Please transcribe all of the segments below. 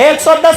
110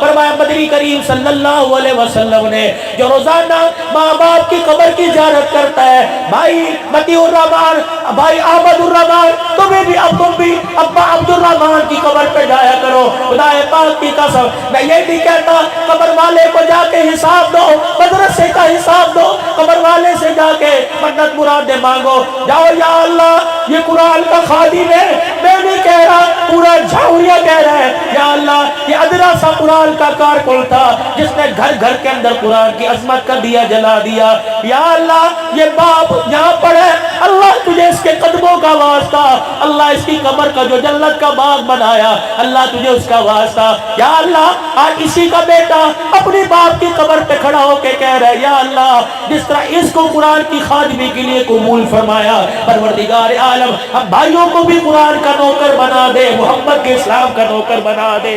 فرمایا مدنی کریم صلی اللہ علیہ وسلم نے جو روزانہ ماں باپ کی قبر کی زیارت کرتا ہے, بھائی متی الرحمان, بھائی احمد الرحمان, تمہیں بھی اب تم بھی ابا عبد الرحمان کی قبر پہ جایا کرو. خدا پاک کی قسم میں یہ نہیں کہتا قبر والے کو جا کے حساب دو, مدرسے کا حساب دو, قبر والے سے جا کے منت مرادیں مانگو. جاؤ یا اللہ یہ قرآن کا خادم ہے, میں نہیں کہہ رہا, پورا جھاوریہ کہہ رہا ہے یا اللہ یہ ادنا سا قرآن کا کارکن تھا جس نے گھر گھر کے اندر قرآن کی عظمت کا دیا جلا دیا. یا اللہ یہ باپ یہاں پڑے, اللہ تجھے اس کے قدموں کا واسطہ, اللہ اس کی قبر کا جو جنت کا باغ بنایا اللہ تجھے اس کا واسطہ. یا اللہ آج اسی کا بیٹا اپنی باپ کی قبر پہ کھڑا ہو کے کہہ رہا ہے یا اللہ جس طرح اس کو قرآن کی خادمی کے لیے قبول فرمایا, پروردگار عالم اب بھائیوں کو بھی قرآن کا نوکر بنا دے, محمد کے اسلام کا نوکر بنا دے.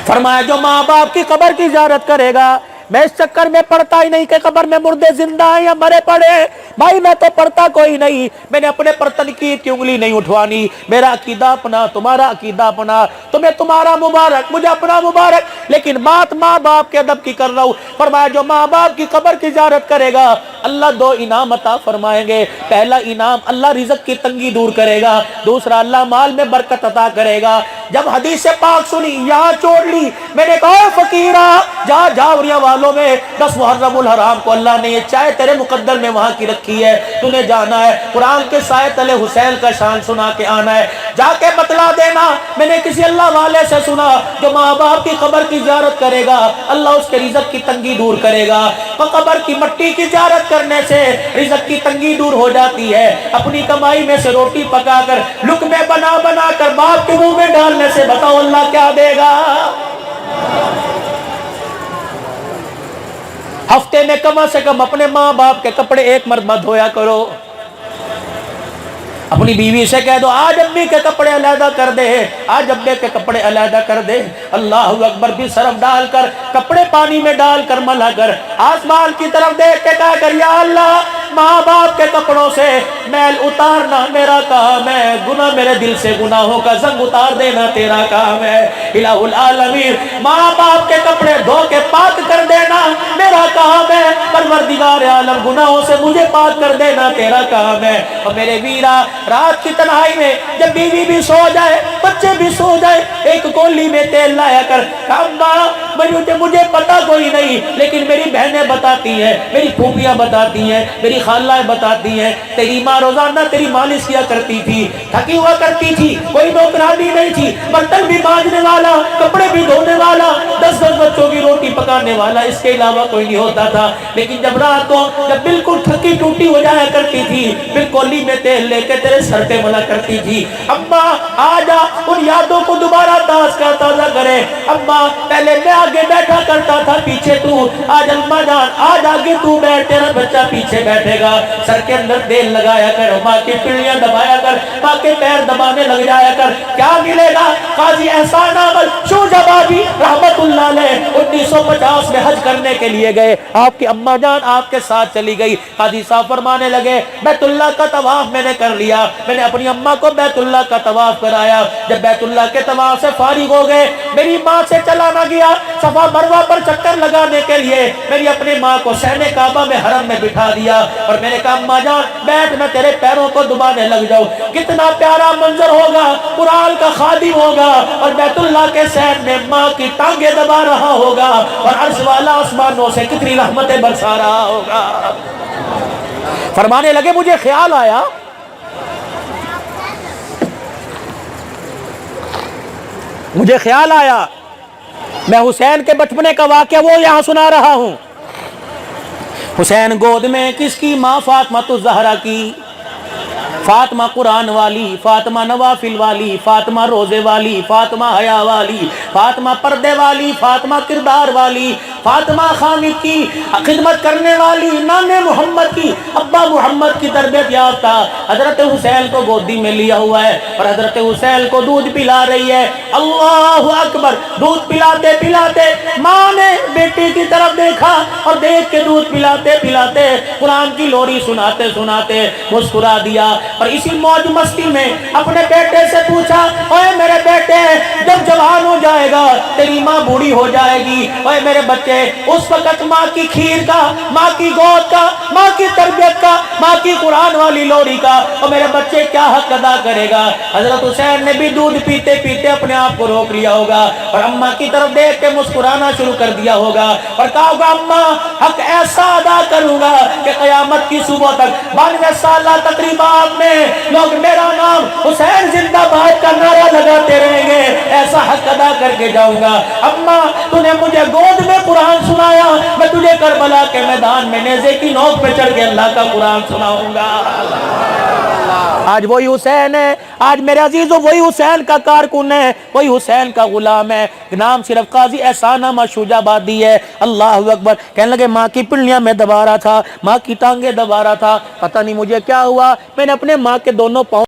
فرمایا جو ماں باپ کی قبر کی زیارت کرے گا, میں اس چکر میں پڑھتا ہی نہیں کہ قبر میں مردے زندہ ہیں یا مرے پڑے, بھائی میں تو پڑھتا کوئی نہیں, میں نے اپنے پر تنقید کی انگلی نہیں اٹھوانی. میرا عقیدہ اپنا, تمہارا عقیدہ اپنا, تمہیں تمہارا مبارک, مجھے اپنا مبارک, لیکن بات ماں باپ کے ادب کی کر رہا ہوں. فرمایا جو ماں باپ کی قبر کی زیارت کرے گا اللہ دو انعام عطا فرمائیں گے. پہلا انعام اللہ رزق کی تنگی دور کرے گا, دوسرا اللہ مال میں برکت عطا کرے گا. جب حدیث پاک سنی یہاں چھوڑ لی, میں نے کہا فقیرہ جہاں جاوریاں والوں میں 10 محرم الحرام کو اللہ نے یہ چائے تیرے مقدر میں وہاں کی رکھی ہے, تو نے جانا ہے قرآن کے سائے تلے حسین کا شان سنا کے آنا ہے, جا کے بتلا دینا میں نے کسی اللہ والے سے سنا جو ماں باپ کی قبر کی زیارت کرے گا اللہ اس کے رزق کی تنگی دور کرے گا. قبر کی مٹی کی زیارت کرنے سے رزق کی تنگی دور ہو جاتی ہے. اپنی کمائی میں سے روٹی پکا کر لقمے بنا بنا کر باپ کے منہ میں ڈالنے سے بتاؤ اللہ کیا دے گا. ہفتے میں کم سے کم اپنے ماں باپ کے کپڑے ایک مرتبہ دھویا کرو. اپنی بیوی سے کہہ دو آج امی کے کپڑے علیحدہ کر دے, آج ابے کے کپڑے علیحدہ کر دے. اللہ اکبر بھی صرف ڈال کر کپڑے پانی میں ڈال کر ملا کر آسمان کی طرف دیکھ کے کہا کر یا اللہ ماں باپ کے کپڑوں سے میل اتارنا میرا کام ہے, گناہ میرے دل سے گناہوں کا زنگ اتار دینا تیرا کام ہے. الہ العالمین ماں باپ کے کپڑے دھو کے پاک کر دینا میرا کام ہے, پروردگار عالم گناہوں سے مجھے پاک کر دینا تیرا کام ہے. اور میرے ویرا رات کی تنہائی میں جب بیوی بھی سو جائے بچے بھی سو جائے ایک کولی میں تیل لایا کر, مجھے پتا کوئی نہیں لیکن میری بہنیں بتاتی ہیں, میری پھوپھیاں بتاتی ہیں, میری خالائیں بتاتی ہیں تیری ماں روزانہ تیری مالش کیا کرتی تھی, تھکی ہوا کرتی تھی, کوئی نوکرانی نہیں تھی, برتن بھی مانجنے والا, کپڑے بھی دھونے والا, 10 بچوں کی روٹی پکانے والا, اس کے علاوہ کوئی نہیں ہوتا تھا. لیکن جب رات کو جب بالکل تھکی ٹوٹی ہو جایا کرتی تھی پھر کولی میں تیل لے کے تیرے سر پہ ملا کرتی تھی. اماں آجا ان یادوں کو دوبارہ تازہ کرے. اماں پہلے میں آگے بیٹھا کرتا تھا پیچھے تو, آج اماں جان آج آگے تو بیٹھ, تیرا بچہ پیچھے بیٹھے گا. سر کے اندر تیل لگایا کر, ماں کی پنڈلیاں دبایا کر, ماں کے پیر دبانے لگ جایا کر. کیا ملے گا؟ قاضی احسان احمد شوجبادی رحمت اللہ علیہ 1950 میں حج کرنے کے لیے گئے, آپ کی اماں جان آپ کے ساتھ چلی گئی. قاضی صاحب فرمانے لگے بیت اللہ کا طواف میں نے کر لیا, میں نے اپنی اماں کو بیت اللہ کا طواف کرایا. جب بیت اللہ کے طواف سے فارغ ہو گئے میری ماں سے چلا نہ گیا صفا مروہ پر چکر لگانے کے لیے, میری اپنی ماں کو سہن کعبہ میں حرم میں بٹھا دیا اور میں نے کہا اماں جان بیٹھ میں تیرے پیروں کو دبانے لگ جاؤں. کتنا پیارا منظر ہوگا, قرآن کا خادم ہوگا اور بیت اللہ کے سہن میں ماں کی ٹانگیں دبا رہا ہوگا اور عرش والا آسمانوں سے کتنی رحمتیں برسا رہا ہوگا. فرمانے لگے مجھے خیال آیا میں حسین کے بچپنے کا واقعہ وہ یہاں سنا رہا ہوں. حسین گود میں کس کی؟ ماں فاطمہ الزہرا کی. فاطمہ قرآن والی, فاطمہ نوافل والی, فاطمہ روزے والی, فاطمہ حیا والی, فاطمہ پردے والی, فاطمہ کردار والی, فاطمہ خامد کی خدمت کرنے والی نانے محمد کی، ابا محمد کی تربیت یافتہ حضرت حسین کو گودی میں لیا ہوا ہے اور حضرت حسین کو دودھ پلا رہی ہے۔ اللہ اکبر! دودھ پلاتے پلاتے ماں نے بیٹی کی طرف دیکھا اور دیکھ کے دودھ پلاتے پلاتے قرآن کی لوری سناتے سناتے مسکرا دیا، اور اسی موج مستی میں اپنے بیٹے سے پوچھا، اوے میرے بیٹے، جب جوان ہو جائے گا تیری ماں بوڑھی ہو جائے گی، اوے میرے بچے، اس وقت ماں کی کھیر کا، ماں کی گود کا، ماں کی تربیت کا، ماں کی قرآن والی لوری کا اور میرے بچے کیا حق ادا کرے گا؟ حضرت حسین نے بھی دودھ پیتے پیتے اپنے آپ کو روک لیا ہوگا اور اماں کی طرف دیکھ کے مسکرانا شروع کر دیا ہوگا اور کہا ہوگا، اماں حق ایسا ادا کروں گا کہ قیامت کی صبح تک 92 سالہ تقریبات میں لوگ میرا نام حسین زندہ باد کا نعرہ لگاتے رہیں گے، ایسا حق ادا کر کے جاؤں گا۔ اماں تو نے مجھے گود میں قرآن سنایا، میں تجھے کربلا کے میدان میں نیزے کی نوک پہ چڑھ کے اللہ کا قرآن سناؤں گا۔ آج وہی حسین ہے، آج میرے عزیزوں وہی حسین کا کارکن ہے، وہی حسین کا غلام ہے، نام صرف قاضی احسان احمد شجاع آبادی ہے۔ اللہ اکبر! کہنے لگے ماں کی پنڈلیاں میں دبا رہا تھا، ماں کی ٹانگیں دبا رہا تھا، پتہ نہیں مجھے کیا ہوا، میں نے اپنے ماں کے دونوں پاؤں